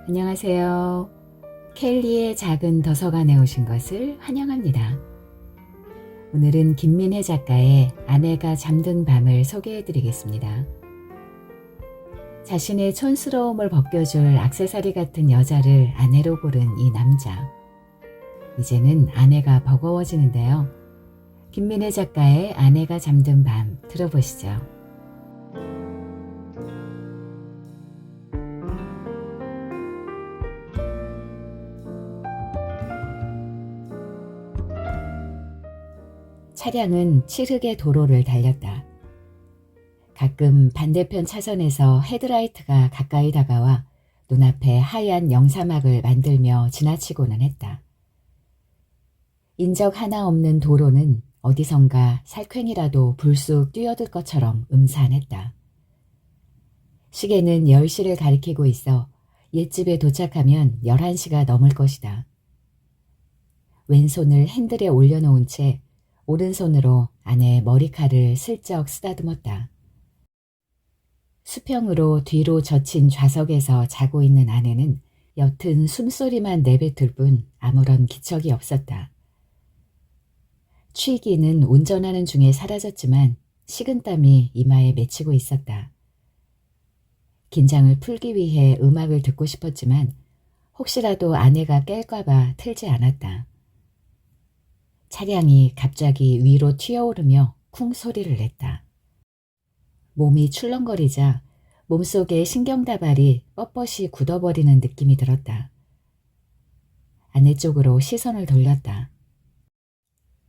안녕하세요. 켈리의 작은 도서관에 오신 것을 환영합니다. 오늘은 김민혜 작가의 아내가 잠든 밤을 소개해 드리겠습니다. 자신의 촌스러움을 벗겨줄 액세서리 같은 여자를 아내로 고른 이 남자. 이제는 아내가 버거워지는데요. 김민혜 작가의 아내가 잠든 밤 들어보시죠. 차량은 칠흑의 도로를 달렸다. 가끔 반대편 차선에서 헤드라이트가 가까이 다가와 눈앞에 하얀 영사막을 만들며 지나치고는 했다. 인적 하나 없는 도로는 어디선가 살쾡이라도 불쑥 뛰어들 것처럼 음산했다. 시계는 10시를 가리키고 있어 옛집에 도착하면 11시가 넘을 것이다. 왼손을 핸들에 올려놓은 채 오른손으로 아내의 머리칼을 슬쩍 쓰다듬었다. 수평으로 뒤로 젖힌 좌석에서 자고 있는 아내는 옅은 숨소리만 내뱉을 뿐 아무런 기척이 없었다. 취기는 운전하는 중에 사라졌지만 식은땀이 이마에 맺히고 있었다. 긴장을 풀기 위해 음악을 듣고 싶었지만 혹시라도 아내가 깰까봐 틀지 않았다. 차량이 갑자기 위로 튀어오르며 쿵 소리를 냈다. 몸이 출렁거리자 몸속의 신경다발이 뻣뻣이 굳어버리는 느낌이 들었다. 아내 쪽으로 시선을 돌렸다.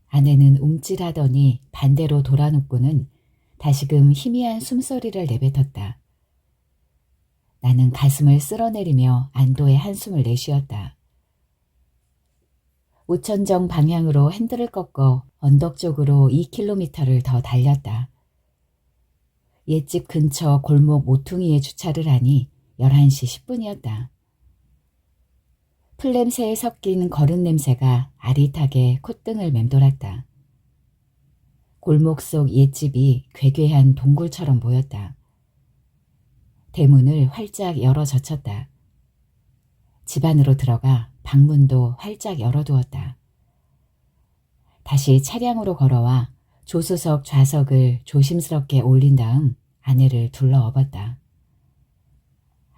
아내는 움찔하더니 반대로 돌아눕고는 다시금 희미한 숨소리를 내뱉었다. 나는 가슴을 쓸어내리며 안도의 한숨을 내쉬었다. 우천정 방향으로 핸들을 꺾어 언덕 쪽으로 2km를 더 달렸다. 옛집 근처 골목 모퉁이에 주차를 하니 11시 10분이었다. 풀냄새에 섞인 거른 냄새가 아릿하게 콧등을 맴돌았다. 골목 속 옛집이 괴괴한 동굴처럼 보였다. 대문을 활짝 열어 젖혔다. 집 안으로 들어가 방문도 활짝 열어두었다. 다시 차량으로 걸어와 조수석 좌석을 조심스럽게 올린 다음 아내를 둘러엎었다.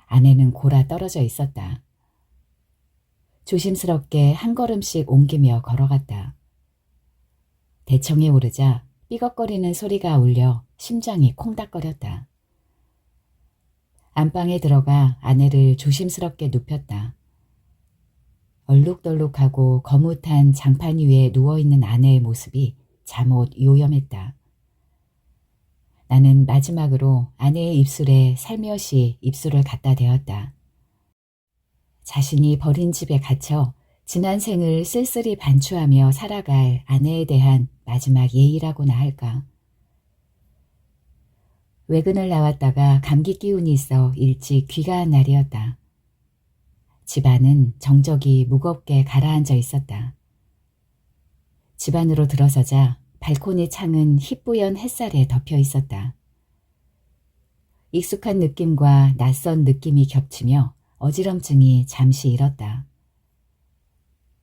아내는 골아 떨어져 있었다. 조심스럽게 한 걸음씩 옮기며 걸어갔다. 대청에 오르자 삐걱거리는 소리가 울려 심장이 콩닥거렸다. 안방에 들어가 아내를 조심스럽게 눕혔다. 얼룩덜룩하고 거뭇한 장판 위에 누워있는 아내의 모습이 잠옷 요염했다. 나는 마지막으로 아내의 입술에 살며시 입술을 갖다 대었다. 자신이 버린 집에 갇혀 지난 생을 쓸쓸히 반추하며 살아갈 아내에 대한 마지막 예의라고나 할까. 외근을 나왔다가 감기 기운이 있어 일찍 귀가한 날이었다. 집안은 정적이 무겁게 가라앉아 있었다. 집 안으로 들어서자 발코니 창은 희뿌연 햇살에 덮여 있었다. 익숙한 느낌과 낯선 느낌이 겹치며 어지럼증이 잠시 일었다.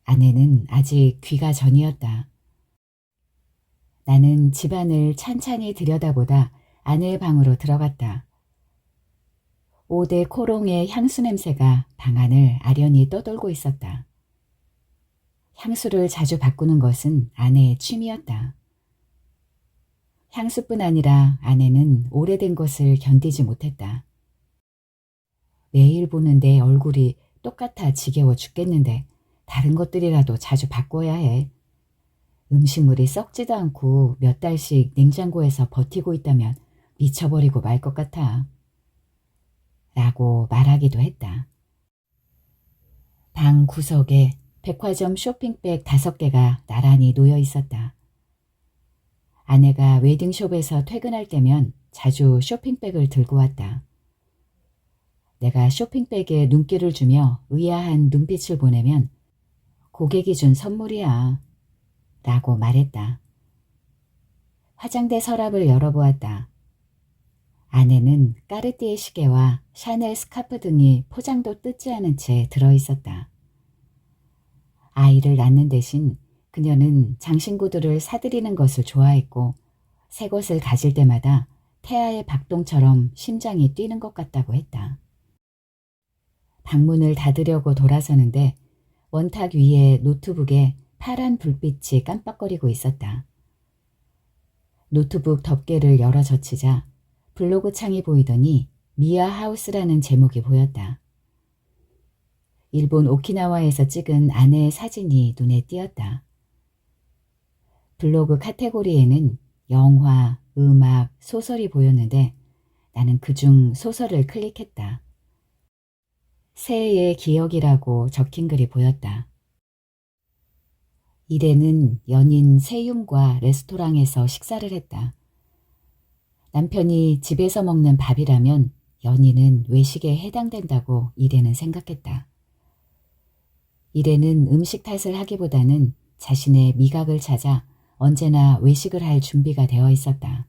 아내는 아직 귀가 전이었다. 나는 집안을 찬찬히 들여다보다 아내의 방으로 들어갔다. 5대 코롱의 향수 냄새가 방 안을 아련히 떠돌고 있었다. 향수를 자주 바꾸는 것은 아내의 취미였다. 향수뿐 아니라 아내는 오래된 것을 견디지 못했다. 매일 보는 내 얼굴이 똑같아 지겨워 죽겠는데 다른 것들이라도 자주 바꿔야 해. 음식물이 썩지도 않고 몇 달씩 냉장고에서 버티고 있다면 미쳐버리고 말 것 같아. 라고 말하기도 했다. 방 구석에 백화점 쇼핑백 5개가 나란히 놓여 있었다. 아내가 웨딩숍에서 퇴근할 때면 자주 쇼핑백을 들고 왔다. 내가 쇼핑백에 눈길을 주며 의아한 눈빛을 보내면 고객이 준 선물이야. 라고 말했다. 화장대 서랍을 열어보았다. 안에는 까르띠에 시계와 샤넬 스카프 등이 포장도 뜯지 않은 채 들어있었다. 아이를 낳는 대신 그녀는 장신구들을 사들이는 것을 좋아했고 새 것을 가질 때마다 태아의 박동처럼 심장이 뛰는 것 같다고 했다. 방문을 닫으려고 돌아서는데 원탁 위에 노트북에 파란 불빛이 깜빡거리고 있었다. 노트북 덮개를 열어 젖히자 블로그 창이 보이더니 미아 하우스라는 제목이 보였다. 일본 오키나와에서 찍은 아내의 사진이 눈에 띄었다. 블로그 카테고리에는 영화, 음악, 소설이 보였는데 나는 그중 소설을 클릭했다. 새해의 기억이라고 적힌 글이 보였다. 이래는 연인 세윰과 레스토랑에서 식사를 했다. 남편이 집에서 먹는 밥이라면 연인은 외식에 해당된다고 이래는 생각했다. 이래는 음식 탓을 하기보다는 자신의 미각을 찾아 언제나 외식을 할 준비가 되어 있었다.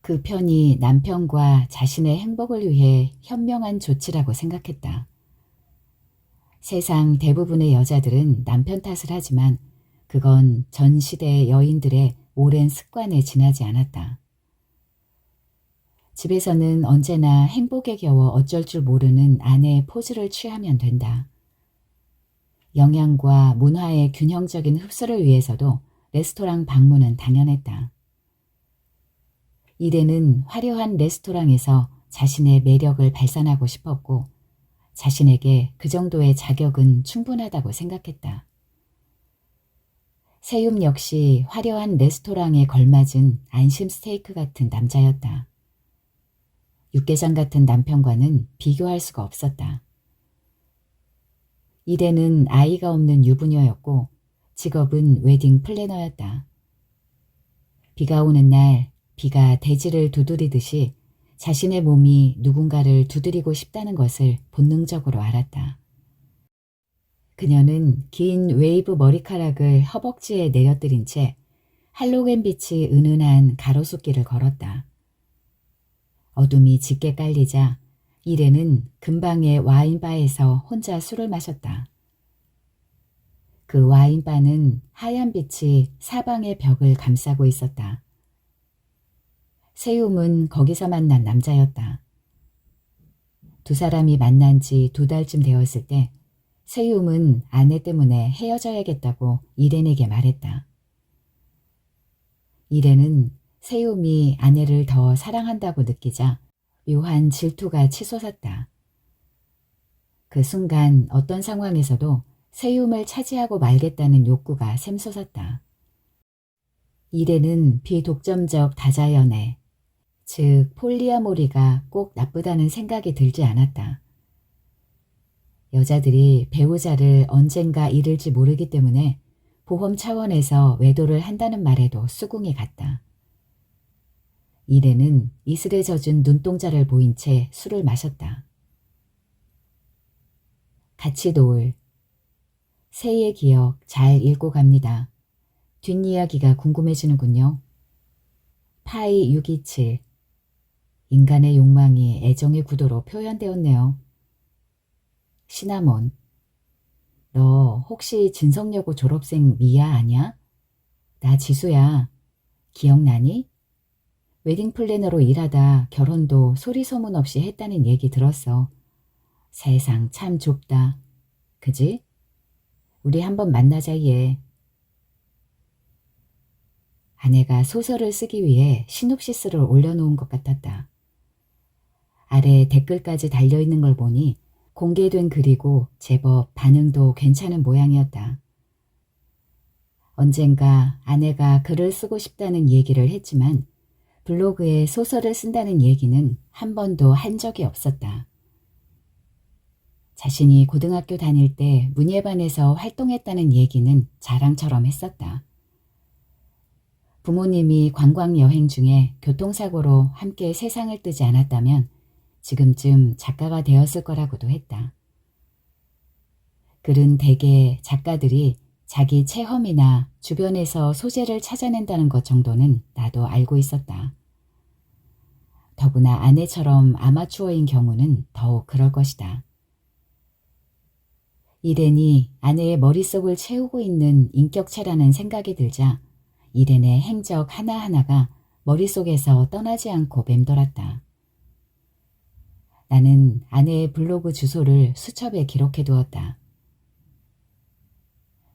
그 편이 남편과 자신의 행복을 위해 현명한 조치라고 생각했다. 세상 대부분의 여자들은 남편 탓을 하지만 그건 전 시대 여인들의 오랜 습관에 지나지 않았다. 집에서는 언제나 행복에 겨워 어쩔 줄 모르는 아내의 포즈를 취하면 된다. 영양과 문화의 균형적인 흡수를 위해서도 레스토랑 방문은 당연했다. 이래는 화려한 레스토랑에서 자신의 매력을 발산하고 싶었고 자신에게 그 정도의 자격은 충분하다고 생각했다. 세윰 역시 화려한 레스토랑에 걸맞은 안심 스테이크 같은 남자였다. 육개장 같은 남편과는 비교할 수가 없었다. 이래는 아이가 없는 유부녀였고 직업은 웨딩 플래너였다. 비가 오는 날 비가 대지를 두드리듯이 자신의 몸이 누군가를 두드리고 싶다는 것을 본능적으로 알았다. 그녀는 긴 웨이브 머리카락을 허벅지에 내려뜨린 채 할로겐빛이 은은한 가로수길을 걸었다. 어둠이 짙게 깔리자 이래는 근방의 와인바에서 혼자 술을 마셨다. 그 와인바는 하얀 빛이 사방의 벽을 감싸고 있었다. 세윰은 거기서 만난 남자였다. 두 사람이 만난 지 2달쯤 되었을 때 세윰은 아내 때문에 헤어져야겠다고 이렌에게 말했다. 이렌은 세윰이 아내를 더 사랑한다고 느끼자 묘한 질투가 치솟았다. 그 순간 어떤 상황에서도 세윰을 차지하고 말겠다는 욕구가 샘솟았다. 이래는 비독점적 다자연애, 즉 폴리아모리가 꼭 나쁘다는 생각이 들지 않았다. 여자들이 배우자를 언젠가 잃을지 모르기 때문에 보험 차원에서 외도를 한다는 말에도 수긍이 갔다. 이래는 이슬에 젖은 눈동자를 보인 채 술을 마셨다. 같이 노을. 새해의 기억 잘 읽고 갑니다. 뒷이야기가 궁금해지는군요. 파이 627. 인간의 욕망이 애정의 구도로 표현되었네요. 시나몬. 너 혹시 진성여고 졸업생 미아 아냐? 나 지수야. 기억나니? 웨딩 플래너로 일하다 결혼도 소리 소문 없이 했다는 얘기 들었어. 세상 참 좁다. 그지? 우리 한번 만나자 얘. 아내가 소설을 쓰기 위해 시놉시스를 올려놓은 것 같았다. 아래 댓글까지 달려있는 걸 보니 공개된 글이고 제법 반응도 괜찮은 모양이었다. 언젠가 아내가 글을 쓰고 싶다는 얘기를 했지만 블로그에 소설을 쓴다는 얘기는 한 번도 한 적이 없었다. 자신이 고등학교 다닐 때 문예반에서 활동했다는 얘기는 자랑처럼 했었다. 부모님이 관광여행 중에 교통사고로 함께 세상을 뜨지 않았다면 지금쯤 작가가 되었을 거라고도 했다. 글은 대개 작가들이 자기 체험이나 주변에서 소재를 찾아낸다는 것 정도는 나도 알고 있었다. 더구나 아내처럼 아마추어인 경우는 더욱 그럴 것이다. 이렌이 아내의 머릿속을 채우고 있는 인격체라는 생각이 들자 이렌의 행적 하나하나가 머릿속에서 떠나지 않고 맴돌았다. 나는 아내의 블로그 주소를 수첩에 기록해 두었다.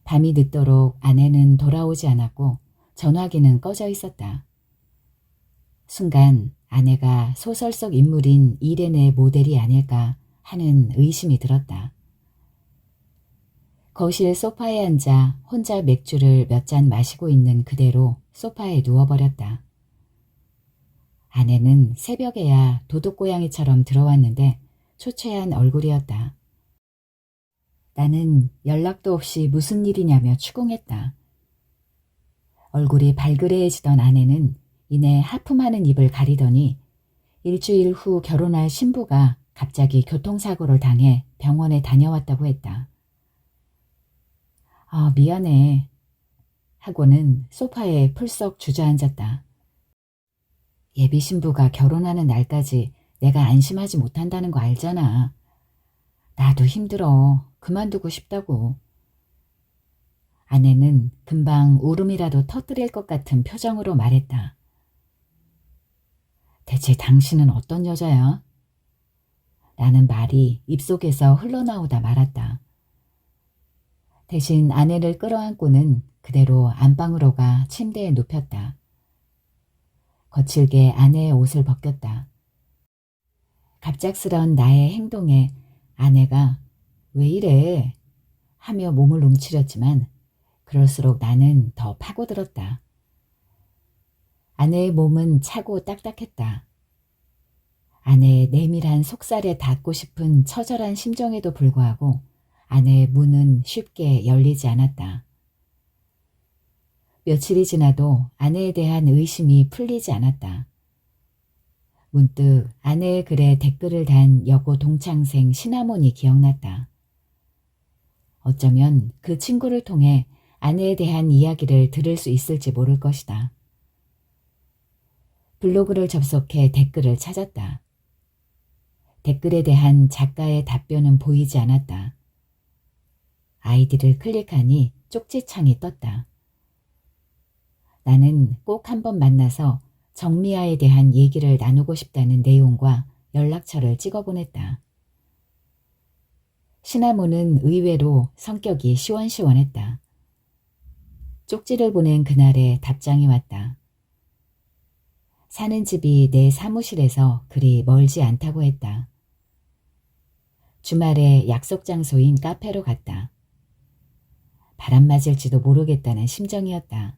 밤이 늦도록 아내는 돌아오지 않았고 전화기는 꺼져 있었다. 순간 아내가 소설 속 인물인 이렌의 모델이 아닐까 하는 의심이 들었다. 거실 소파에 앉아 혼자 맥주를 몇 잔 마시고 있는 그대로 소파에 누워버렸다. 아내는 새벽에야 도둑고양이처럼 들어왔는데 초췌한 얼굴이었다. 나는 연락도 없이 무슨 일이냐며 추궁했다. 얼굴이 발그레해지던 아내는 이내 하품하는 입을 가리더니 일주일 후 결혼할 신부가 갑자기 교통사고를 당해 병원에 다녀왔다고 했다. 아, 미안해. 하고는 소파에 풀썩 주저앉았다. 예비 신부가 결혼하는 날까지 내가 안심하지 못한다는 거 알잖아. 나도 힘들어. 그만두고 싶다고. 아내는 금방 울음이라도 터뜨릴 것 같은 표정으로 말했다. 대체 당신은 어떤 여자야? 라는 말이 입속에서 흘러나오다 말았다. 대신 아내를 끌어안고는 그대로 안방으로 가 침대에 눕혔다. 거칠게 아내의 옷을 벗겼다. 갑작스런 나의 행동에 아내가 왜 이래? 하며 몸을 움츠렸지만 그럴수록 나는 더 파고들었다. 아내의 몸은 차고 딱딱했다. 아내의 내밀한 속살에 닿고 싶은 처절한 심정에도 불구하고 아내의 문은 쉽게 열리지 않았다. 며칠이 지나도 아내에 대한 의심이 풀리지 않았다. 문득 아내의 글에 댓글을 단 여고 동창생 시나몬이 기억났다. 어쩌면 그 친구를 통해 아내에 대한 이야기를 들을 수 있을지 모를 것이다. 블로그를 접속해 댓글을 찾았다. 댓글에 대한 작가의 답변은 보이지 않았다. 아이디를 클릭하니 쪽지창이 떴다. 나는 꼭 한번 만나서 정미아에 대한 얘기를 나누고 싶다는 내용과 연락처를 찍어보냈다. 시나몬은 의외로 성격이 시원시원했다. 쪽지를 보낸 그날에 답장이 왔다. 사는 집이 내 사무실에서 그리 멀지 않다고 했다. 주말에 약속 장소인 카페로 갔다. 바람 맞을지도 모르겠다는 심정이었다.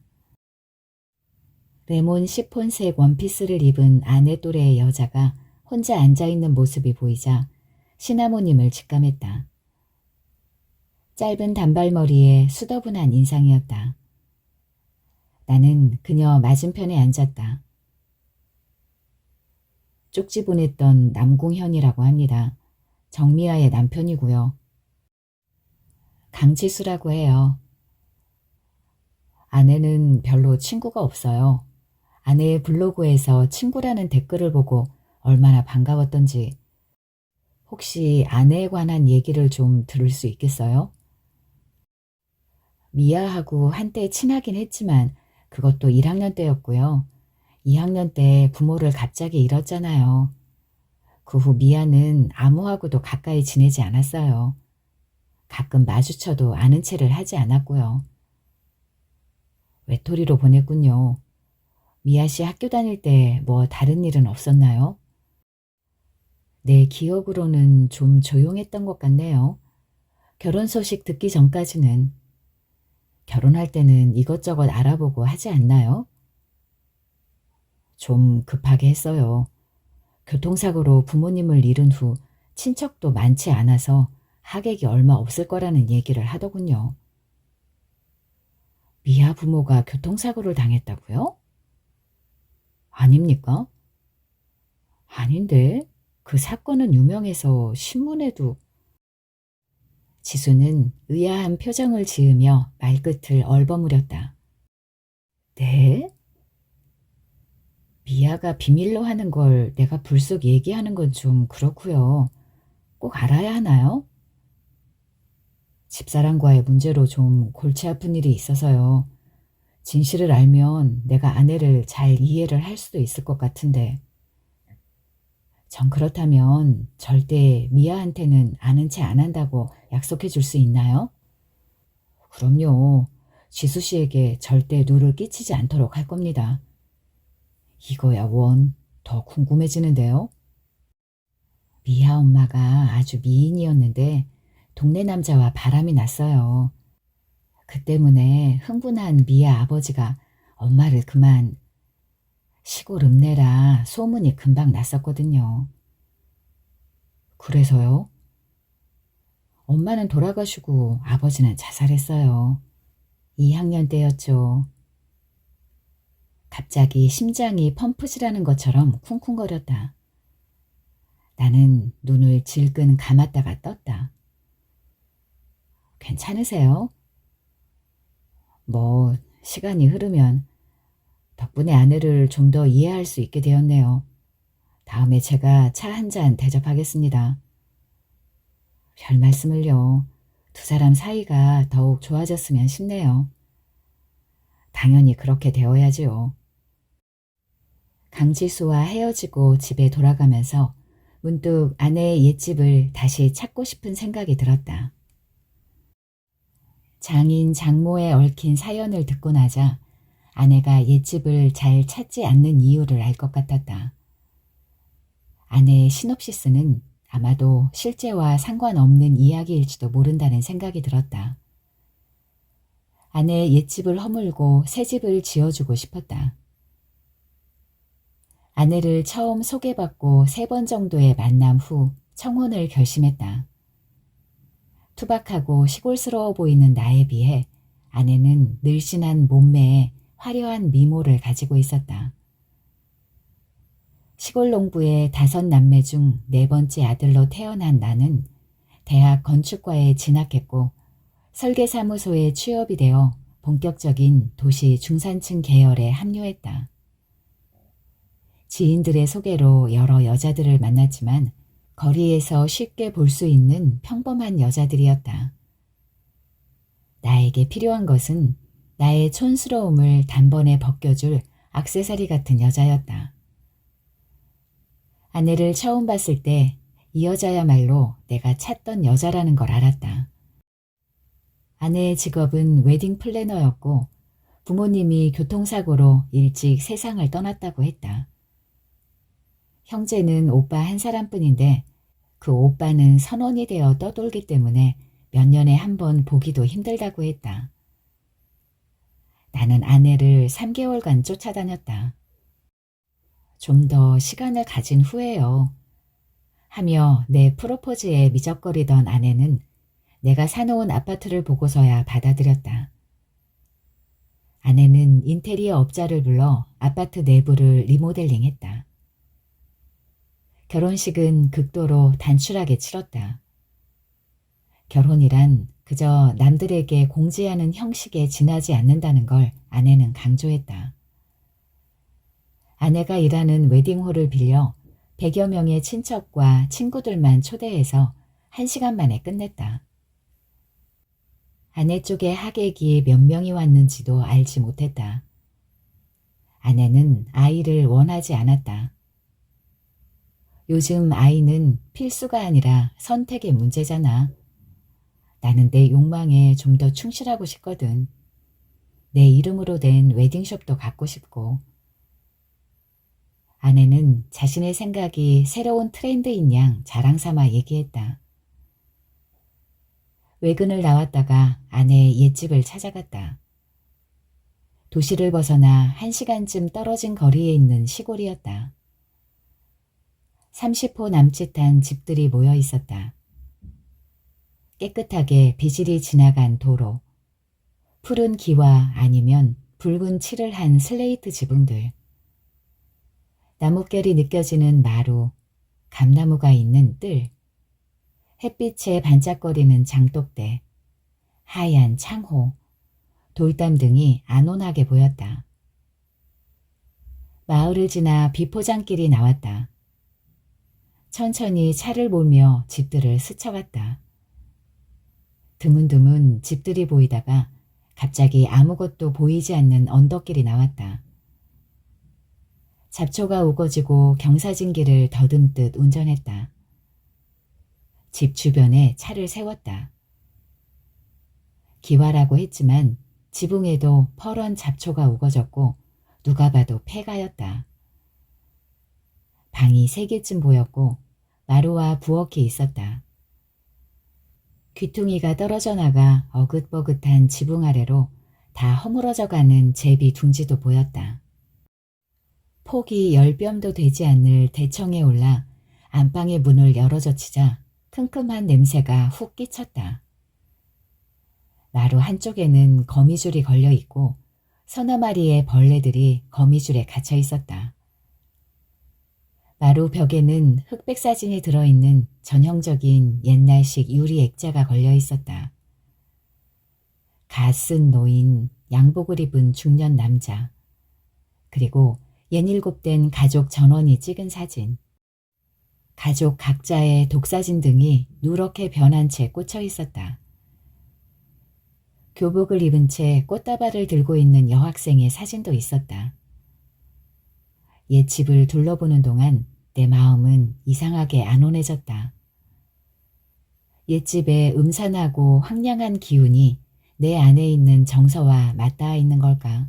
레몬 시폰색 원피스를 입은 아내 또래의 여자가 혼자 앉아있는 모습이 보이자 시나모님을 직감했다. 짧은 단발머리에 수더분한 인상이었다. 나는 그녀 맞은편에 앉았다. 쪽지 보냈던 남궁현이라고 합니다. 정미아의 남편이고요. 강지수라고 해요. 아내는 별로 친구가 없어요. 아내의 블로그에서 친구라는 댓글을 보고 얼마나 반가웠던지. 혹시 아내에 관한 얘기를 좀 들을 수 있겠어요? 미아하고 한때 친하긴 했지만 그것도 1학년 때였고요. 2학년 때 부모를 갑자기 잃었잖아요. 그 후 미아는 아무하고도 가까이 지내지 않았어요. 가끔 마주쳐도 아는 체를 하지 않았고요. 외톨이로 보냈군요. 미아 씨 학교 다닐 때 뭐 다른 일은 없었나요? 내 기억으로는 좀 조용했던 것 같네요. 결혼 소식 듣기 전까지는. 결혼할 때는 이것저것 알아보고 하지 않나요? 좀 급하게 했어요. 교통사고로 부모님을 잃은 후 친척도 많지 않아서 하객이 얼마 없을 거라는 얘기를 하더군요. 미아 부모가 교통사고를 당했다고요? 아닙니까? 아닌데 그 사건은 유명해서 신문에도. 지수는 의아한 표정을 지으며 말끝을 얼버무렸다. 네? 미아가 비밀로 하는 걸 내가 불쑥 얘기하는 건 좀 그렇고요. 꼭 알아야 하나요? 집사람과의 문제로 좀 골치 아픈 일이 있어서요. 진실을 알면 내가 아내를 잘 이해를 할 수도 있을 것 같은데. 전 그렇다면 절대 미아한테는 아는 체 안 한다고 약속해 줄 수 있나요? 그럼요. 지수 씨에게 절대 누를 끼치지 않도록 할 겁니다. 이거야 원. 더 궁금해지는데요. 미아 엄마가 아주 미인이었는데 동네 남자와 바람이 났어요. 그 때문에 흥분한 미아 아버지가 엄마를 그만. 시골 읍내라 소문이 금방 났었거든요. 그래서요? 엄마는 돌아가시고 아버지는 자살했어요. 2학년 때였죠. 갑자기 심장이 펌프질하는 것처럼 쿵쿵거렸다. 나는 눈을 질끈 감았다가 떴다. 괜찮으세요? 뭐 시간이 흐르면 덕분에 아내를 좀 더 이해할 수 있게 되었네요. 다음에 제가 차 한 잔 대접하겠습니다. 별 말씀을요. 두 사람 사이가 더욱 좋아졌으면 싶네요. 당연히 그렇게 되어야지요. 강지수와 헤어지고 집에 돌아가면서 문득 아내의 옛집을 다시 찾고 싶은 생각이 들었다. 장인 장모에 얽힌 사연을 듣고 나자 아내가 옛집을 잘 찾지 않는 이유를 알 것 같았다. 아내의 시놉시스는 아마도 실제와 상관없는 이야기일지도 모른다는 생각이 들었다. 아내의 옛집을 허물고 새 집을 지어주고 싶었다. 아내를 처음 소개받고 3번 정도의 만남 후 청혼을 결심했다. 투박하고 시골스러워 보이는 나에 비해 아내는 늘씬한 몸매에 화려한 미모를 가지고 있었다. 시골 농부의 5남매 중 4번째 아들로 태어난 나는 대학 건축과에 진학했고 설계사무소에 취업이 되어 본격적인 도시 중산층 계열에 합류했다. 지인들의 소개로 여러 여자들을 만났지만 거리에서 쉽게 볼 수 있는 평범한 여자들이었다. 나에게 필요한 것은 나의 촌스러움을 단번에 벗겨줄 액세서리 같은 여자였다. 아내를 처음 봤을 때 이 여자야말로 내가 찾던 여자라는 걸 알았다. 아내의 직업은 웨딩 플래너였고 부모님이 교통사고로 일찍 세상을 떠났다고 했다. 형제는 오빠 한 사람뿐인데 그 오빠는 선원이 되어 떠돌기 때문에 몇 년에 한 번 보기도 힘들다고 했다. 나는 아내를 3개월간 쫓아다녔다. 좀 더 시간을 가진 후에요. 하며 내 프로포즈에 미적거리던 아내는 내가 사놓은 아파트를 보고서야 받아들였다. 아내는 인테리어 업자를 불러 아파트 내부를 리모델링했다. 결혼식은 극도로 단출하게 치렀다. 결혼이란 그저 남들에게 공지하는 형식에 지나지 않는다는 걸 아내는 강조했다. 아내가 일하는 웨딩홀을 빌려 100여 명의 친척과 친구들만 초대해서 1시간 만에 끝냈다. 아내 쪽의 하객이 몇 명이 왔는지도 알지 못했다. 아내는 아이를 원하지 않았다. 요즘 아이는 필수가 아니라 선택의 문제잖아. 나는 내 욕망에 좀 더 충실하고 싶거든. 내 이름으로 된 웨딩숍도 갖고 싶고. 아내는 자신의 생각이 새로운 트렌드인 양 자랑 삼아 얘기했다. 외근을 나왔다가 아내의 옛집을 찾아갔다. 도시를 벗어나 1시간쯤 떨어진 거리에 있는 시골이었다. 30호 남짓한 집들이 모여 있었다. 깨끗하게 비질이 지나간 도로, 푸른 기와 아니면 붉은 칠을 한 슬레이트 지붕들, 나뭇결이 느껴지는 마루, 감나무가 있는 뜰, 햇빛에 반짝거리는 장독대, 하얀 창호, 돌담 등이 안온하게 보였다. 마을을 지나 비포장길이 나왔다. 천천히 차를 몰며 집들을 스쳐갔다. 드문드문 집들이 보이다가 갑자기 아무것도 보이지 않는 언덕길이 나왔다. 잡초가 우거지고 경사진 길을 더듬듯 운전했다. 집 주변에 차를 세웠다. 기와라고 했지만 지붕에도 퍼런 잡초가 우거졌고 누가 봐도 폐가였다. 방이 3개쯤 보였고 마루와 부엌이 있었다. 귀퉁이가 떨어져 나가 어긋버긋한 지붕 아래로 다 허물어져가는 제비 둥지도 보였다. 폭이 10뼘도 되지 않을 대청에 올라 안방의 문을 열어젖히자 큼큼한 냄새가 훅 끼쳤다. 마루 한쪽에는 거미줄이 걸려있고 서너 마리의 벌레들이 거미줄에 갇혀 있었다. 마루 벽에는 흑백 사진이 들어있는 전형적인 옛날식 유리 액자가 걸려 있었다. 갓쓴 노인, 양복을 입은 중년 남자, 그리고 67된 가족 전원이 찍은 사진, 가족 각자의 독사진 등이 누렇게 변한 채 꽂혀 있었다. 교복을 입은 채 꽃다발을 들고 있는 여학생의 사진도 있었다. 옛 집을 둘러보는 동안 내 마음은 이상하게 안온해졌다. 옛집의 음산하고 황량한 기운이 내 안에 있는 정서와 맞닿아 있는 걸까?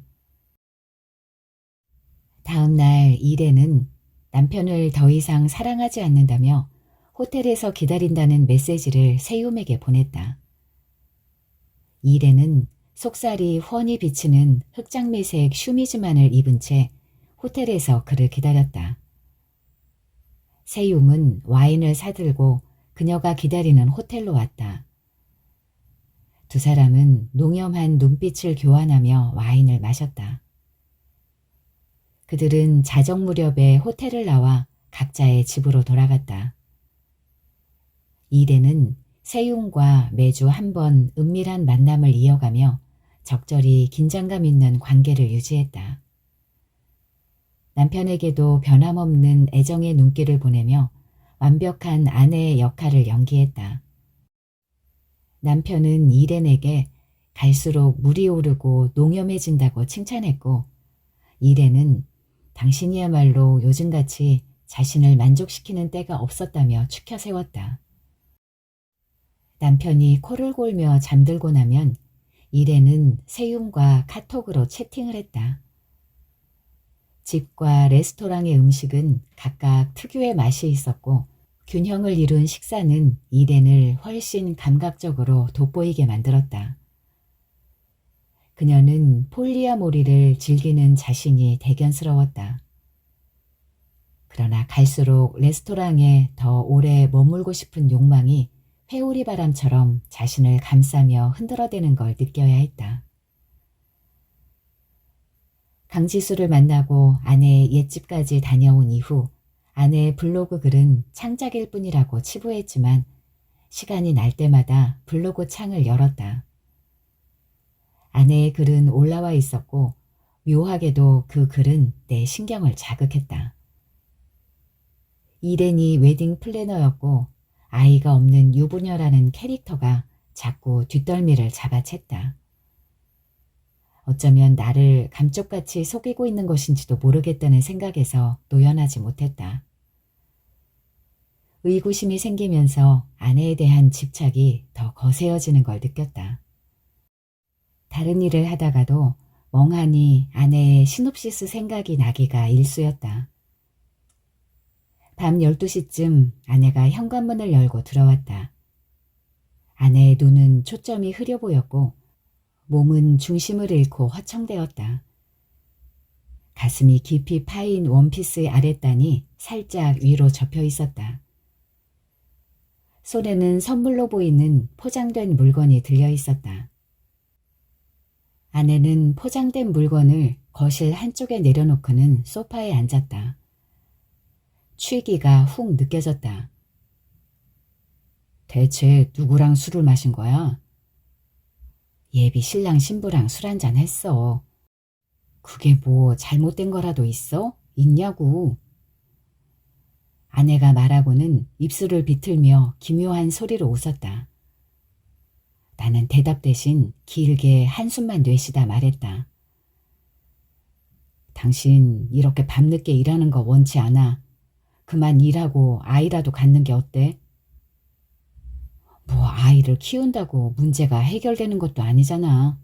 다음 날 일에는 남편을 더 이상 사랑하지 않는다며 호텔에서 기다린다는 메시지를 세움에게 보냈다. 일에는 속살이 훤히 비치는 흑장미색 슈미즈만을 입은 채 호텔에서 그를 기다렸다. 세움은 와인을 사들고 그녀가 기다리는 호텔로 왔다. 두 사람은 농염한 눈빛을 교환하며 와인을 마셨다. 그들은 자정 무렵에 호텔을 나와 각자의 집으로 돌아갔다. 일에는 세움과 매주 한 번 은밀한 만남을 이어가며 적절히 긴장감 있는 관계를 유지했다. 남편에게도 변함없는 애정의 눈길을 보내며 완벽한 아내의 역할을 연기했다. 남편은 이렌에게 갈수록 물이 오르고 농염해진다고 칭찬했고, 이렌은 당신이야말로 요즘같이 자신을 만족시키는 때가 없었다며 추켜 세웠다. 남편이 코를 골며 잠들고 나면 이렌은 세움과 카톡으로 채팅을 했다. 집과 레스토랑의 음식은 각각 특유의 맛이 있었고 균형을 이룬 식사는 이렌을 훨씬 감각적으로 돋보이게 만들었다. 그녀는 폴리아모리를 즐기는 자신이 대견스러웠다. 그러나 갈수록 레스토랑에 더 오래 머물고 싶은 욕망이 회오리 바람처럼 자신을 감싸며 흔들어대는 걸 느껴야 했다. 강지수를 만나고 아내의 옛집까지 다녀온 이후 아내의 블로그 글은 창작일 뿐이라고 치부했지만 시간이 날 때마다 블로그 창을 열었다. 아내의 글은 올라와 있었고 묘하게도 그 글은 내 신경을 자극했다. 이렌이 웨딩 플래너였고 아이가 없는 유부녀라는 캐릭터가 자꾸 뒷덜미를 잡아챘다. 어쩌면 나를 감쪽같이 속이고 있는 것인지도 모르겠다는 생각에서 노연하지 못했다. 의구심이 생기면서 아내에 대한 집착이 더 거세어지는 걸 느꼈다. 다른 일을 하다가도 멍하니 아내의 시놉시스 생각이 나기가 일쑤였다. 밤 12시쯤 아내가 현관문을 열고 들어왔다. 아내의 눈은 초점이 흐려 보였고 몸은 중심을 잃고 화청되었다. 가슴이 깊이 파인 원피스의 아랫단이 살짝 위로 접혀 있었다. 손에는 선물로 보이는 포장된 물건이 들려 있었다. 아내는 포장된 물건을 거실 한쪽에 내려놓고는 소파에 앉았다. 취기가 훅 느껴졌다. 대체 누구랑 술을 마신 거야? 예비 신랑 신부랑 술 한잔 했어. 그게 뭐 잘못된 거라도 있어? 있냐고. 아내가 말하고는 입술을 비틀며 기묘한 소리로 웃었다. 나는 대답 대신 길게 한숨만 내쉬다 말했다. 당신 이렇게 밤늦게 일하는 거 원치 않아. 그만 일하고 아이라도 갖는 게 어때? 뭐 아이를 키운다고 문제가 해결되는 것도 아니잖아.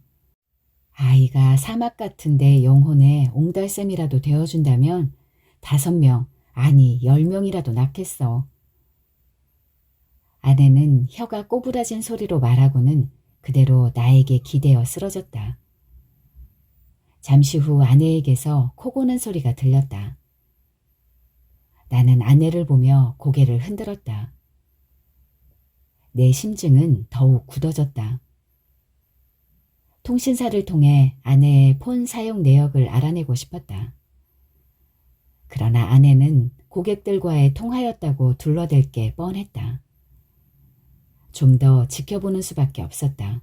아이가 사막 같은 데 영혼의 옹달샘이라도 되어준다면 5명, 아니 10명이라도 낳겠어. 아내는 혀가 꼬부라진 소리로 말하고는 그대로 나에게 기대어 쓰러졌다. 잠시 후 아내에게서 코 고는 소리가 들렸다. 나는 아내를 보며 고개를 흔들었다. 내 심증은 더욱 굳어졌다. 통신사를 통해 아내의 폰 사용 내역을 알아내고 싶었다. 그러나 아내는 고객들과의 통화였다고 둘러댈 게 뻔했다. 좀 더 지켜보는 수밖에 없었다.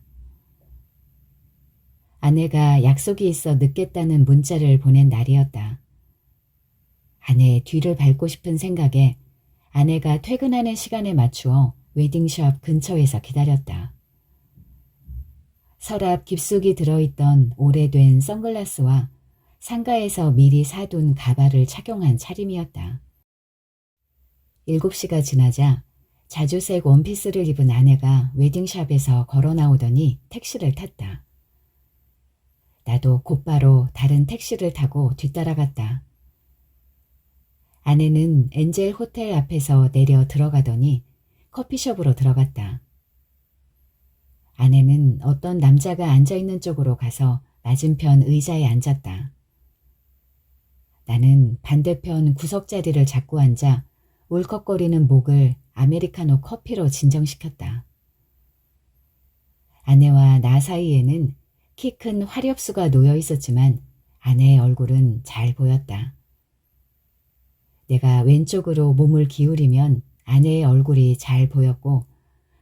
아내가 약속이 있어 늦겠다는 문자를 보낸 날이었다. 아내의 뒤를 밟고 싶은 생각에 아내가 퇴근하는 시간에 맞추어 웨딩숍 근처에서 기다렸다. 서랍 깊숙이 들어있던 오래된 선글라스와 상가에서 미리 사둔 가발을 착용한 차림이었다. 7시가 지나자 자주색 원피스를 입은 아내가 웨딩샵에서 걸어 나오더니 택시를 탔다. 나도 곧바로 다른 택시를 타고 뒤따라갔다. 아내는 엔젤 호텔 앞에서 내려 들어가더니 커피숍으로 들어갔다. 아내는 어떤 남자가 앉아있는 쪽으로 가서 맞은편 의자에 앉았다. 나는 반대편 구석자리를 잡고 앉아 울컥거리는 목을 아메리카노 커피로 진정시켰다. 아내와 나 사이에는 키 큰 화렵수가 놓여 있었지만 아내의 얼굴은 잘 보였다. 내가 왼쪽으로 몸을 기울이면 아내의 얼굴이 잘 보였고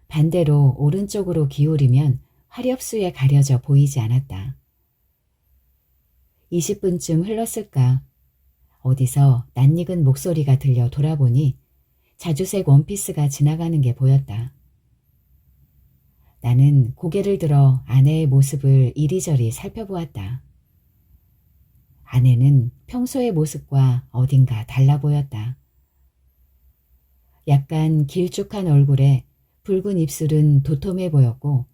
반대로 오른쪽으로 기울이면 화렵수에 가려져 보이지 않았다. 20분쯤 흘렀을까? 어디서 낯익은 목소리가 들려 돌아보니 자주색 원피스가 지나가는 게 보였다. 나는 고개를 들어 아내의 모습을 이리저리 살펴보았다. 아내는 평소의 모습과 어딘가 달라 보였다. 약간 길쭉한 얼굴에 붉은 입술은 도톰해 보였고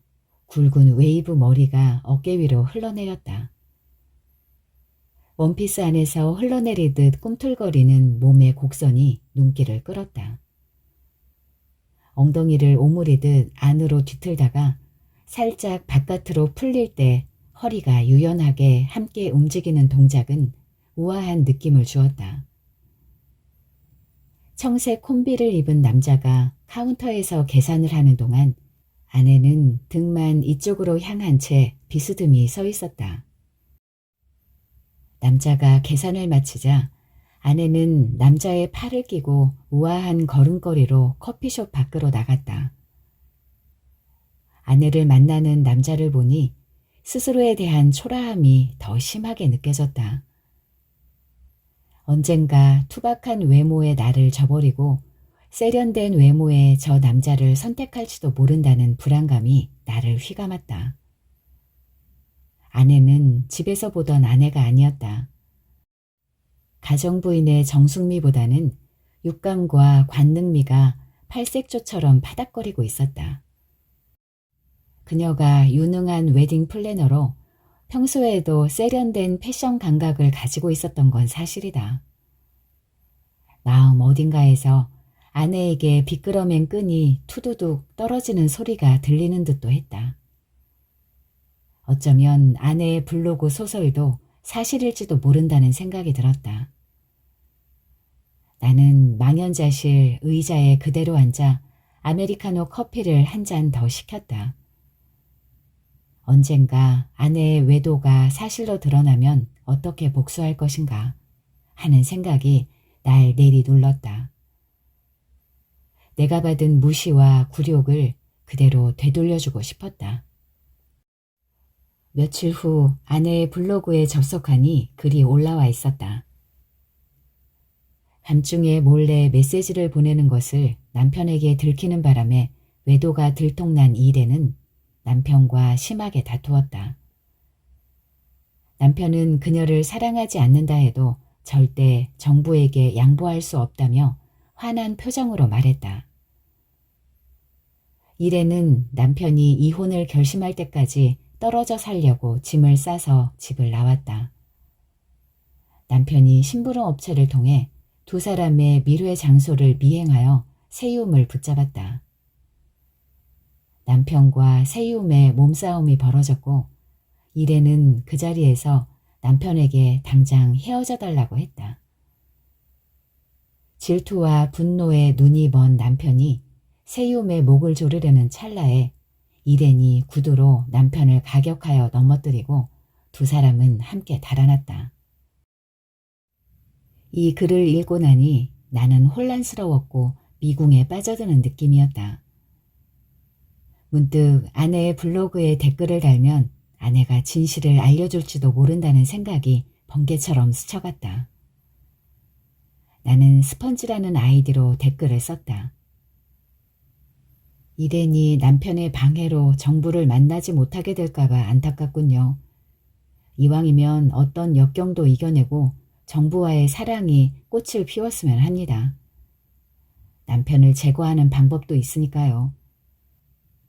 굵은 웨이브 머리가 어깨 위로 흘러내렸다. 원피스 안에서 흘러내리듯 꿈틀거리는 몸의 곡선이 눈길을 끌었다. 엉덩이를 오므리듯 안으로 뒤틀다가 살짝 바깥으로 풀릴 때 허리가 유연하게 함께 움직이는 동작은 우아한 느낌을 주었다. 청색 콤비를 입은 남자가 카운터에서 계산을 하는 동안 아내는 등만 이쪽으로 향한 채 비스듬히 서 있었다. 남자가 계산을 마치자 아내는 남자의 팔을 끼고 우아한 걸음걸이로 커피숍 밖으로 나갔다. 아내를 만나는 남자를 보니 스스로에 대한 초라함이 더 심하게 느껴졌다. 언젠가 투박한 외모의 나를 저버리고 세련된 외모의 저 남자를 선택할지도 모른다는 불안감이 나를 휘감았다. 아내는 집에서 보던 아내가 아니었다. 가정부인의 정숙미보다는 육감과 관능미가 팔색조처럼 파닥거리고 있었다. 그녀가 유능한 웨딩 플래너로 평소에도 세련된 패션 감각을 가지고 있었던 건 사실이다. 마음 어딘가에서 아내에게 비끄러맨 끈이 투두둑 떨어지는 소리가 들리는 듯도 했다. 어쩌면 아내의 블로그 소설도 사실일지도 모른다는 생각이 들었다. 나는 망연자실 의자에 그대로 앉아 아메리카노 커피를 한 잔 더 시켰다. 언젠가 아내의 외도가 사실로 드러나면 어떻게 복수할 것인가 하는 생각이 날 내리눌렀다. 내가 받은 무시와 굴욕을 그대로 되돌려주고 싶었다. 며칠 후 아내의 블로그에 접속하니 글이 올라와 있었다. 밤중에 몰래 메시지를 보내는 것을 남편에게 들키는 바람에 외도가 들통난 이래는 남편과 심하게 다투었다. 남편은 그녀를 사랑하지 않는다 해도 절대 정부에게 양보할 수 없다며 화난 표정으로 말했다. 이래는 남편이 이혼을 결심할 때까지 떨어져 살려고 짐을 싸서 집을 나왔다. 남편이 심부름 업체를 통해 두 사람의 밀회 장소를 미행하여 세움을 붙잡았다. 남편과 세움의 몸싸움이 벌어졌고 이래는 그 자리에서 남편에게 당장 헤어져 달라고 했다. 질투와 분노에 눈이 먼 남편이 세움의 목을 조르려는 찰나에 이래니 구두로 남편을 가격하여 넘어뜨리고 두 사람은 함께 달아났다. 이 글을 읽고 나니 나는 혼란스러웠고 미궁에 빠져드는 느낌이었다. 문득 아내의 블로그에 댓글을 달면 아내가 진실을 알려줄지도 모른다는 생각이 번개처럼 스쳐갔다. 나는 스펀지라는 아이디로 댓글을 썼다. 이래니 남편의 방해로 정부를 만나지 못하게 될까봐 안타깝군요. 이왕이면 어떤 역경도 이겨내고 정부와의 사랑이 꽃을 피웠으면 합니다. 남편을 제거하는 방법도 있으니까요.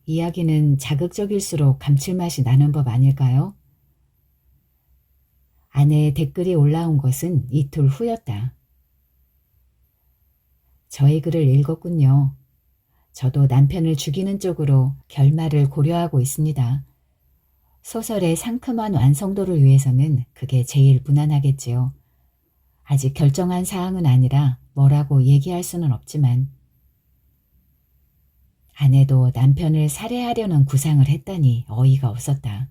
이야기는 자극적일수록 감칠맛이 나는 법 아닐까요? 아내의 댓글이 올라온 것은 이틀 후였다. 저의 글을 읽었군요. 저도 남편을 죽이는 쪽으로 결말을 고려하고 있습니다. 소설의 상큼한 완성도를 위해서는 그게 제일 무난하겠지요. 아직 결정한 사항은 아니라 뭐라고 얘기할 수는 없지만 아내도 남편을 살해하려는 구상을 했다니 어이가 없었다.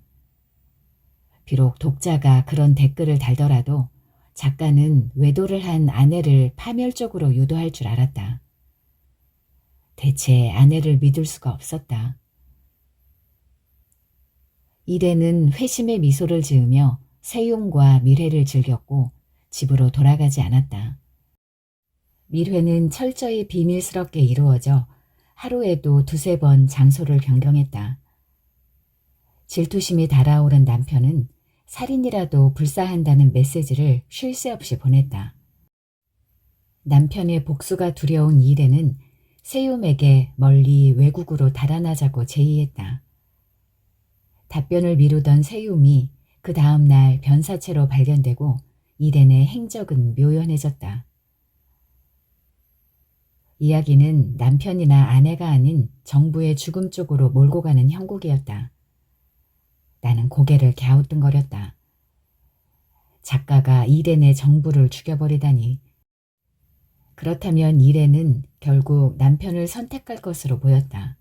비록 독자가 그런 댓글을 달더라도 작가는 외도를 한 아내를 파멸적으로 유도할 줄 알았다. 대체 아내를 믿을 수가 없었다. 이래는 회심의 미소를 지으며 세용과 밀회를 즐겼고 집으로 돌아가지 않았다. 밀회는 철저히 비밀스럽게 이루어져 하루에도 두세 번 장소를 변경했다. 질투심이 달아오른 남편은 살인이라도 불사한다는 메시지를 쉴 새 없이 보냈다. 남편의 복수가 두려운 이래는 세움에게 멀리 외국으로 달아나자고 제의했다. 답변을 미루던 세움이 그 다음 날 변사체로 발견되고 이렌의 행적은 묘연해졌다. 이야기는 남편이나 아내가 아닌 정부의 죽음 쪽으로 몰고 가는 형국이었다. 나는 고개를 갸우뚱거렸다. 작가가 이렌의 정부를 죽여버리다니. 그렇다면 이렌은 결국 남편을 선택할 것으로 보였다.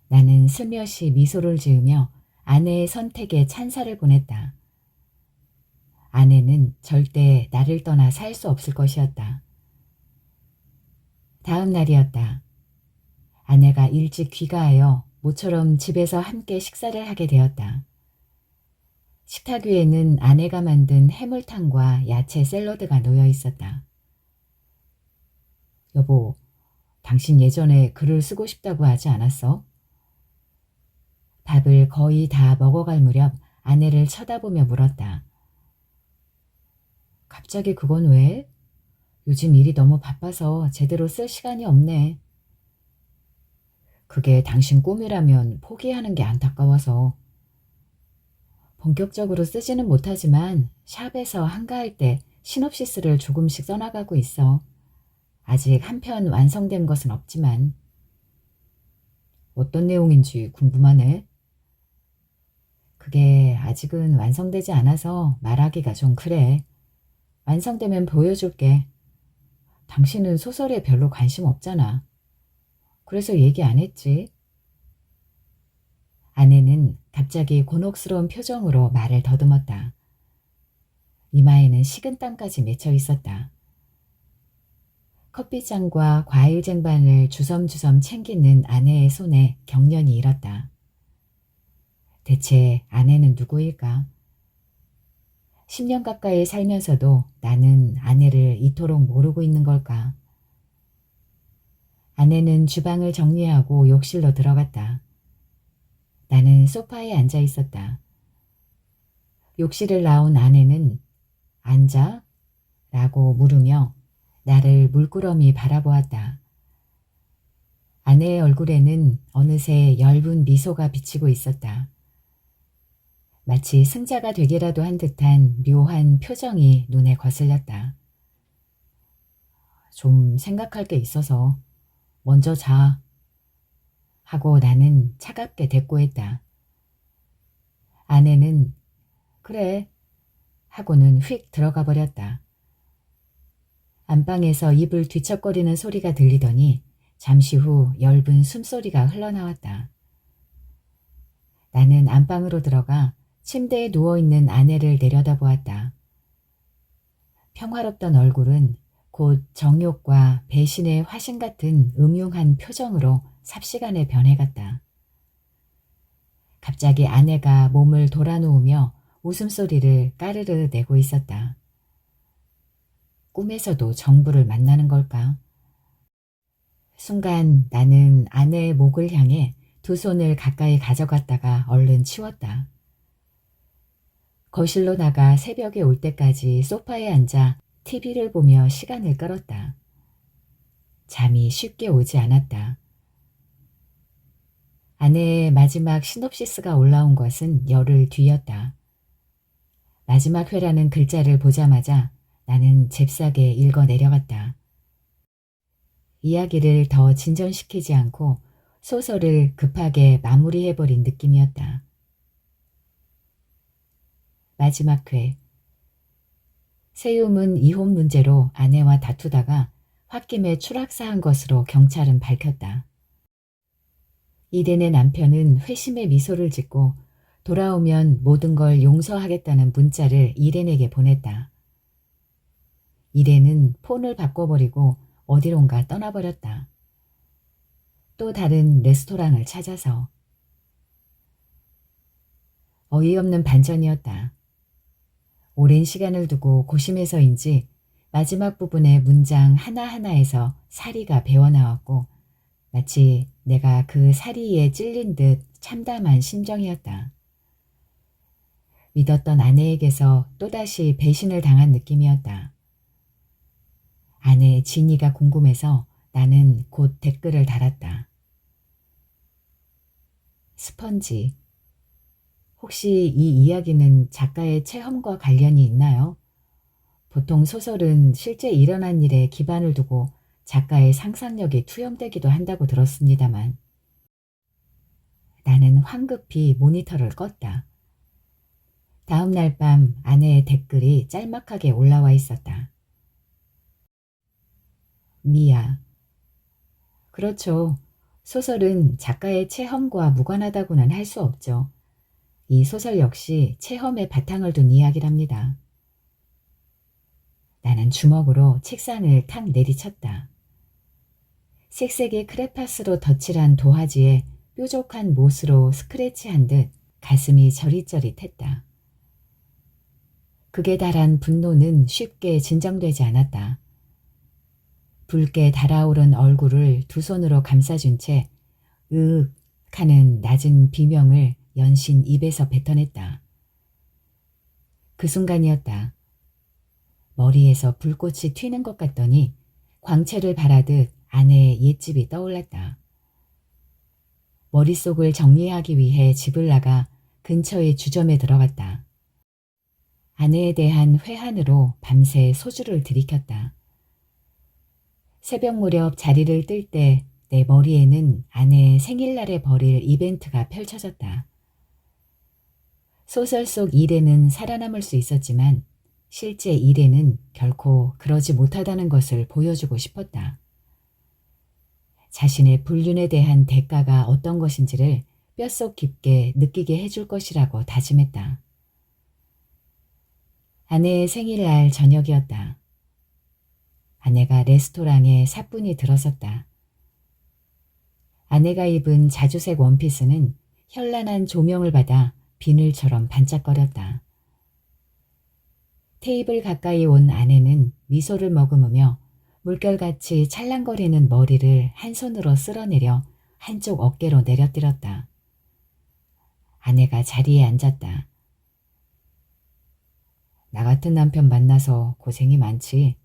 나는 슬며시 미소를 지으며 아내의 선택에 찬사를 보냈다. 아내는 절대 나를 떠나 살 수 없을 것이었다. 다음 날이었다. 아내가 일찍 귀가하여 모처럼 집에서 함께 식사를 하게 되었다. 식탁 위에는 아내가 만든 해물탕과 야채 샐러드가 놓여 있었다. 여보, 당신 예전에 글을 쓰고 싶다고 하지 않았어? 밥을 거의 다 먹어갈 무렵 아내를 쳐다보며 물었다. 갑자기 그건 왜? 요즘 일이 너무 바빠서 제대로 쓸 시간이 없네. 그게 당신 꿈이라면 포기하는 게 안타까워서. 본격적으로 쓰지는 못하지만 샵에서 한가할 때 시놉시스를 조금씩 써나가고 있어. 아직 한 편 완성된 것은 없지만. 어떤 내용인지 궁금하네. 그게 아직은 완성되지 않아서 말하기가 좀 그래. 완성되면 보여줄게. 당신은 소설에 별로 관심 없잖아. 그래서 얘기 안 했지. 아내는 갑자기 곤혹스러운 표정으로 말을 더듬었다. 이마에는 식은땀까지 맺혀 있었다. 커피잔과 과일 쟁반을 주섬주섬 챙기는 아내의 손에 경련이 일었다. 대체 아내는 누구일까? 10년 가까이 살면서도 나는 아내를 이토록 모르고 있는 걸까? 아내는 주방을 정리하고 욕실로 들어갔다. 나는 소파에 앉아 있었다. 욕실을 나온 아내는 앉아? 라고 물으며 나를 물끄러미 바라보았다. 아내의 얼굴에는 어느새 엷은 미소가 비치고 있었다. 마치 승자가 되기라도 한 듯한 묘한 표정이 눈에 거슬렸다. 좀 생각할 게 있어서 먼저 자. 하고 나는 차갑게 대꾸했다. 아내는 그래 하고는 휙 들어가 버렸다. 안방에서 이불 뒤척거리는 소리가 들리더니 잠시 후 엷은 숨소리가 흘러나왔다. 나는 안방으로 들어가 침대에 누워있는 아내를 내려다보았다. 평화롭던 얼굴은 곧 정욕과 배신의 화신 같은 음흉한 표정으로 삽시간에 변해갔다. 갑자기 아내가 몸을 돌아누우며 웃음소리를 까르르 내고 있었다. 꿈에서도 정부를 만나는 걸까? 순간 나는 아내의 목을 향해 두 손을 가까이 가져갔다가 얼른 치웠다. 거실로 나가 새벽에 올 때까지 소파에 앉아 TV를 보며 시간을 끌었다. 잠이 쉽게 오지 않았다. 아내의 마지막 시놉시스가 올라온 것은 열흘 뒤였다. 마지막 회라는 글자를 보자마자 나는 잽싸게 읽어 내려갔다. 이야기를 더 진전시키지 않고 소설을 급하게 마무리해버린 느낌이었다. 마지막 회. 세움은 이혼 문제로 아내와 다투다가 홧김에 추락사한 것으로 경찰은 밝혔다. 이렌의 남편은 회심의 미소를 짓고 돌아오면 모든 걸 용서하겠다는 문자를 이렌에게 보냈다. 이렌은 폰을 바꿔버리고 어디론가 떠나버렸다. 또 다른 레스토랑을 찾아서. 어이없는 반전이었다. 오랜 시간을 두고 고심해서인지 마지막 부분의 문장 하나하나에서 사리가 배어나왔고 마치 내가 그 사리에 찔린 듯 참담한 심정이었다. 믿었던 아내에게서 또다시 배신을 당한 느낌이었다. 아내 진이가 궁금해서 나는 곧 댓글을 달았다. 스펀지. 혹시 이 이야기는 작가의 체험과 관련이 있나요? 보통 소설은 실제 일어난 일에 기반을 두고 작가의 상상력이 투영되기도 한다고 들었습니다만. 나는 황급히 모니터를 껐다. 다음 날 밤 아내의 댓글이 짤막하게 올라와 있었다. 미야. 그렇죠. 소설은 작가의 체험과 무관하다고는 할 수 없죠. 이 소설 역시 체험에 바탕을 둔 이야기랍니다. 나는 주먹으로 책상을 탁 내리쳤다. 색색의 크레파스로 덧칠한 도화지에 뾰족한 못으로 스크래치한 듯 가슴이 저릿저릿했다. 극에 달한 분노는 쉽게 진정되지 않았다. 붉게 달아오른 얼굴을 두 손으로 감싸준 채 으윽 하는 낮은 비명을 연신 입에서 뱉어냈다. 그 순간이었다. 머리에서 불꽃이 튀는 것 같더니 광채를 바라듯 아내의 옛집이 떠올랐다. 머릿속을 정리하기 위해 집을 나가 근처의 주점에 들어갔다. 아내에 대한 회한으로 밤새 소주를 들이켰다. 새벽 무렵 자리를 뜰 때 내 머리에는 아내의 생일날에 벌일 이벤트가 펼쳐졌다. 소설 속 일에는 살아남을 수 있었지만 실제 일에는 결코 그러지 못하다는 것을 보여주고 싶었다. 자신의 불륜에 대한 대가가 어떤 것인지를 뼛속 깊게 느끼게 해줄 것이라고 다짐했다. 아내의 생일날 저녁이었다. 아내가 레스토랑에 사뿐히 들어섰다. 아내가 입은 자주색 원피스는 현란한 조명을 받아 비늘처럼 반짝거렸다. 테이블 가까이 온 아내는 미소를 머금으며 물결같이 찰랑거리는 머리를 한 손으로 쓸어내려 한쪽 어깨로 내려뜨렸다. 아내가 자리에 앉았다. 나 같은 남편 만나서 고생이 많지.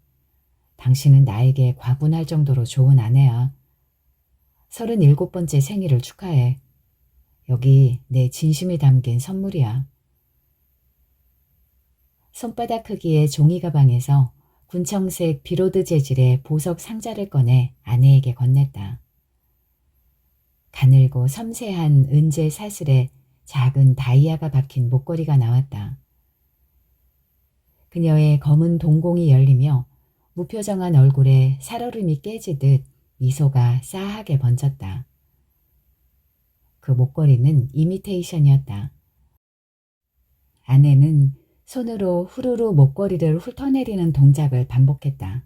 당신은 나에게 과분할 정도로 좋은 아내야. 37번째 생일을 축하해. 여기 내 진심이 담긴 선물이야. 손바닥 크기의 종이 가방에서 군청색 비로드 재질의 보석 상자를 꺼내 아내에게 건넸다. 가늘고 섬세한 은재 사슬에 작은 다이아가 박힌 목걸이가 나왔다. 그녀의 검은 동공이 열리며 무표정한 얼굴에 살얼음이 깨지듯 미소가 싸하게 번졌다. 그 목걸이는 이미테이션이었다. 아내는 손으로 후루루 목걸이를 훑어내리는 동작을 반복했다.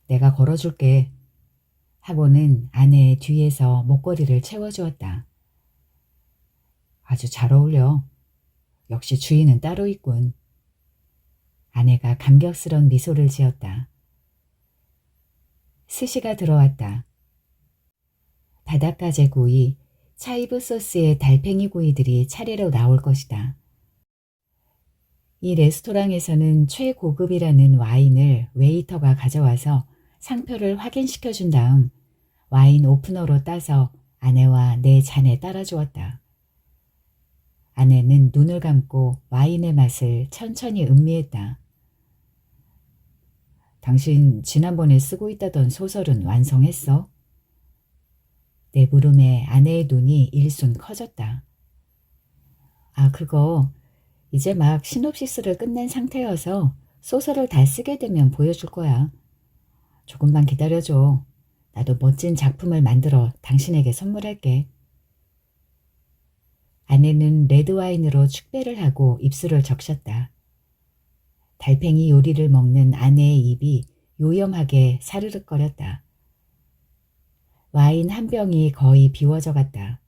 내가 걸어줄게. 하고는 아내의 뒤에서 목걸이를 채워주었다. 아주 잘 어울려. 역시 주인은 따로 있군. 아내가 감격스런 미소를 지었다. 스시가 들어왔다. 바닷가재구이, 차이브 소스의 달팽이 구이들이 차례로 나올 것이다. 이 레스토랑에서는 최고급이라는 와인을 웨이터가 가져와서 상표를 확인시켜준 다음 와인 오프너로 따서 아내와 내 잔에 따라주었다. 아내는 눈을 감고 와인의 맛을 천천히 음미했다. 당신 지난번에 쓰고 있다던 소설은 완성했어? 내 물음에 아내의 눈이 일순 커졌다. 아, 그거 이제 막 시놉시스를 끝낸 상태여서 소설을 다 쓰게 되면 보여줄 거야. 조금만 기다려줘. 나도 멋진 작품을 만들어 당신에게 선물할게. 아내는 레드와인으로 축배를 하고 입술을 적셨다. 달팽이 요리를 먹는 아내의 입이 요염하게 사르륵거렸다. 와인 한 병이 거의 비워져 갔다.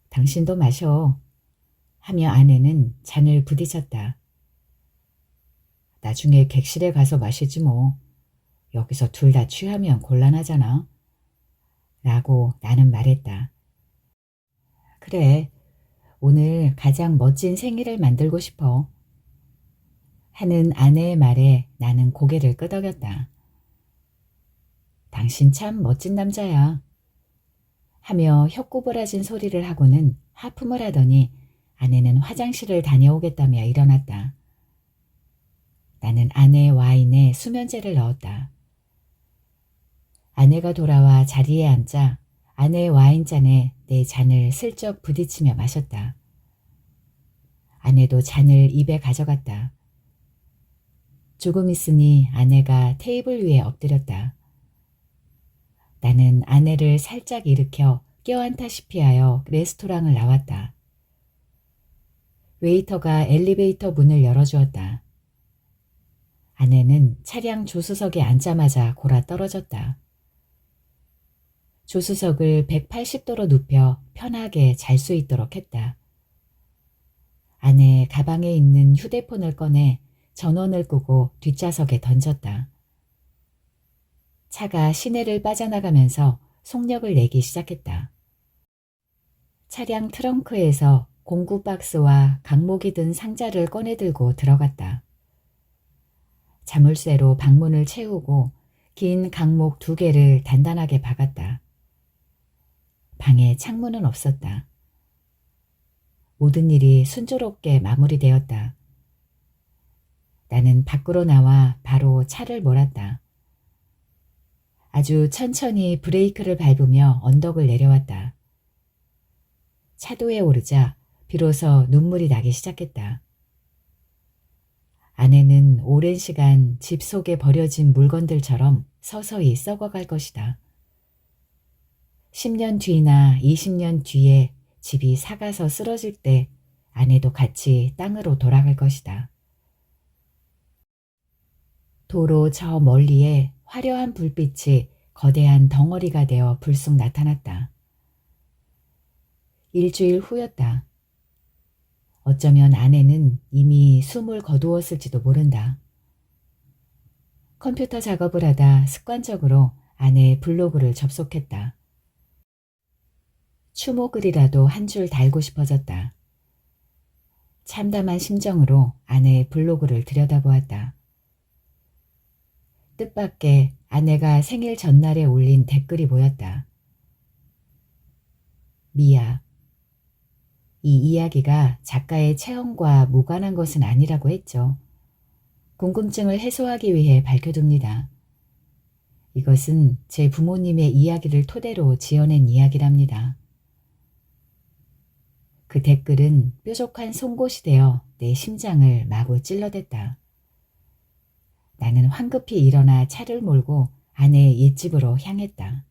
당신도 마셔. 하며 아내는 잔을 부딪혔다. 나중에 객실에 가서 마시지 뭐. 여기서 둘 다 취하면 곤란하잖아. 라고 나는 말했다. 그래, 오늘 가장 멋진 생일을 만들고 싶어. 하는 아내의 말에 나는 고개를 끄덕였다. 당신 참 멋진 남자야. 하며 혀꼬부라진 소리를 하고는 하품을 하더니 아내는 화장실을 다녀오겠다며 일어났다. 나는 아내의 와인에 수면제를 넣었다. 아내가 돌아와 자리에 앉자 아내의 와인잔에 내 잔을 슬쩍 부딪히며 마셨다. 아내도 잔을 입에 가져갔다. 조금 있으니 아내가 테이블 위에 엎드렸다. 나는 아내를 살짝 일으켜 껴안다시피 하여 레스토랑을 나왔다. 웨이터가 엘리베이터 문을 열어주었다. 아내는 차량 조수석에 앉자마자 골아떨어졌다. 조수석을 180도로 눕혀 편하게 잘 수 있도록 했다. 아내 가방에 있는 휴대폰을 꺼내 전원을 끄고 뒷좌석에 던졌다. 차가 시내를 빠져나가면서 속력을 내기 시작했다. 차량 트렁크에서 공구 박스와 강목이 든 상자를 꺼내들고 들어갔다. 자물쇠로 방문을 채우고 긴 강목 2개를 단단하게 박았다. 방에 창문은 없었다. 모든 일이 순조롭게 마무리되었다. 나는 밖으로 나와 바로 차를 몰았다. 아주 천천히 브레이크를 밟으며 언덕을 내려왔다. 차도에 오르자 비로소 눈물이 나기 시작했다. 아내는 오랜 시간 집 속에 버려진 물건들처럼 서서히 썩어갈 것이다. 10년 뒤나 20년 뒤에 집이 삭아서 쓰러질 때 아내도 같이 땅으로 돌아갈 것이다. 도로 저 멀리에 화려한 불빛이 거대한 덩어리가 되어 불쑥 나타났다. 일주일 후였다. 어쩌면 아내는 이미 숨을 거두었을지도 모른다. 컴퓨터 작업을 하다 습관적으로 아내의 블로그를 접속했다. 추모글이라도 한 줄 달고 싶어졌다. 참담한 심정으로 아내의 블로그를 들여다보았다. 뜻밖의 아내가 생일 전날에 올린 댓글이 보였다. 미야, 이 이야기가 작가의 체험과 무관한 것은 아니라고 했죠. 궁금증을 해소하기 위해 밝혀둡니다. 이것은 제 부모님의 이야기를 토대로 지어낸 이야기랍니다. 그 댓글은 뾰족한 송곳이 되어 내 심장을 마구 찔러댔다. 나는 황급히 일어나 차를 몰고 아내의 옛집으로 향했다.